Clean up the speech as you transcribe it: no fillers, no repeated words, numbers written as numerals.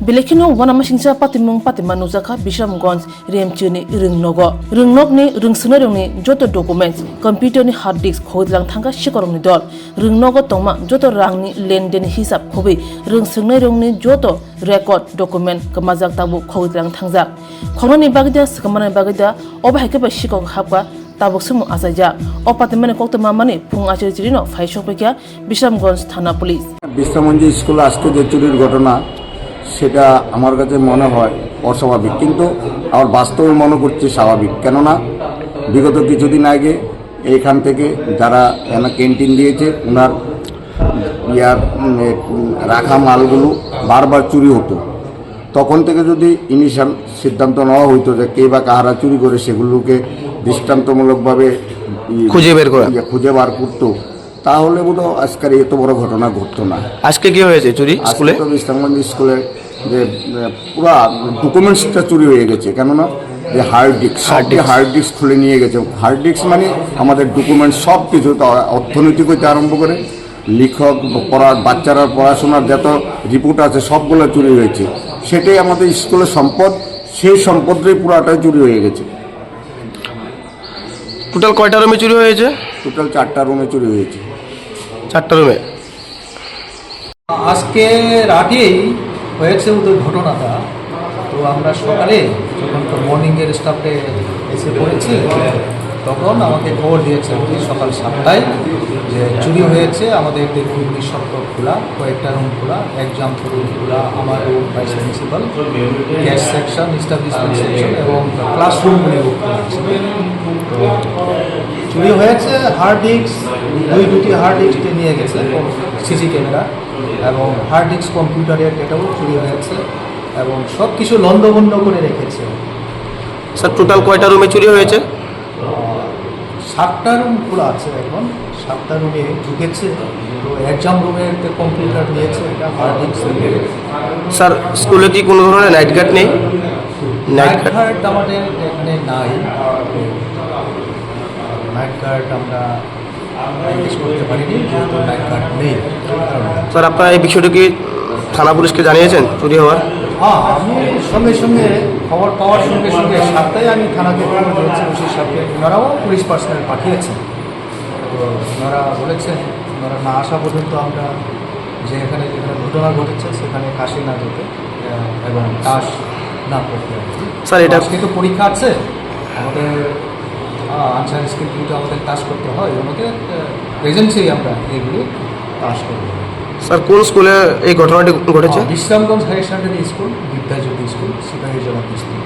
Belekino wanama singsa patimung patima nuzaka Bishamganj Remchuni Ringnogo Ringnokni Ringsunarungni joto documents computer ni hard disk khodlang thanga shikorungni dol Ringnogo tongma joto rangni lenden hisab khobi Ringsunarungni joto record document kamajak tabu khodlang thangjak khononi bagida sakamana bagida obhaikeba shikok hapka tabuk sumu asaja opatimane koktama mani phung achirino faishokpekya Bishamganj thana police বিশ্রামঞ্জি স্কুলে আজকে যে চুরির ঘটনা সেটা আমার কাছে মনে হয় অস্বাভাবিক, কিন্তু আমার বাস্তবে মনে করছি স্বাভাবিক। কেননা বিগত কিছুদিন আগে এইখান থেকে যারা ক্যান্টিন দিয়েছে ওনার রাখা মালগুলো বারবার চুরি হতো। তখন থেকে যদি ইনিশিয়াল সিদ্ধান্ত নেওয়া হইতো যে কে বা কাহারা চুরি করে সেগুলোকে দৃষ্টান্তমূলকভাবে খুঁজে বার করতো, তাহলে বোধহয় আজকের এত বড় ঘটনা ঘটতো না। আজকে কি হয়েছে চুরি স্কুলে? বিশ্রামগঞ্জ স্কুলে যে পুরো ডকুমেন্টসটা চুরি হয়ে গেছে। কেননা যে হার্ড ডিস্ক খুলে নিয়ে গেছে। হার্ড ডিস্ক মানে আমাদের ডকুমেন্টস সব কিছু, অর্থনৈতিক হইতে আরম্ভ করে লেখক বাচ্চারা পড়াশোনার যত রিপোর্ট আছে সবগুলো চুরি হয়েছে। সেটাই আমাদের স্কুলের সম্পদ, সেই সম্পদটাই পুরাটাই চুরি হয়ে গেছে। টোটাল কয়টা রুমে চুরি হয়েছে? টোটাল 4টা রুমে চুরি হয়েছে। 4টা রুমে আজকে রাতেই হয়েছে ওদের ঘটনাটা। তো আমরা সকালে যখন মর্নিংয়ের স্টাফে এসে পড়েছি তখন আমাকে খবর দিয়েছে সকাল 7টায় যে চুরি হয়েছে। আমাদের দেখুন নিঃশব্দ খোলা, কয়েকটা রুম খোলা, এক্সাম রুম খোলা, আমার room vice principal, gas section, establishment section এবং ক্লাসরুমগুলিও খোলা আছে। তো চুরি হয়েছে হার্ড ডিস্ক, দুটি হার্ড ডিস্ক নিয়ে গেছে, সিসি ক্যামেরা এবং হার্ড ডিস্ক কম্পিউটারের এটাও চুরি হয়েছে এবং সব কিছু লন্ডভন্ড করে রেখেছে। স্যার টোটাল কয়টা রুমে চুরি হয়েছে? 7টা রুম খোলা আছে এখন, 7টা রুমে ঢুকেছে। তো এক্সাম রুমের কম্পিউটার নিয়েছে, এটা হার্ড ডিস্ক। স্যার স্কুলে কি কোনো ধরনের নাইট গার্ড নেই? নাইট গার্ড আমাদের এখানে নাই। নাইট গার্ড আমরা জিজ্ঞেস করতে পারিনি, যেহেতু নাইট গার্ড নেই। স্যার আপনারা এই বিষয়টি কি থানা পুলিশকে জানিয়েছেন চুরি হওয়ার? হ্যাঁ, আমি সঙ্গে সঙ্গে খবর পাওয়ার সঙ্গে সঙ্গে 7টায় আমি থানাতে খবর দিয়েছি। ওসির সাথে ওনারাও পুলিশ পার্সোনাল পাঠিয়েছেন। তো ওনারা বলেছেন ওনারা না আসা পর্যন্ত আমরা যেখানে ঘটনা ঘটেছে সেখানে কাশি না যেতে এবং কাজ না করতে। স্যার এটা আজকে তো পরীক্ষা আছে, আমাদের আনসার স্কিলগুলিতে আমাদের কাজ করতে হয়, আমাদের প্রেজেন্সেই আমরা এগুলি কাজ করব। স্যার কোন স্কুলে এই ঘটনাটি ঘটেছে? Bishramganj higher secondary school, Vidyajyoti school, Sipahijala school.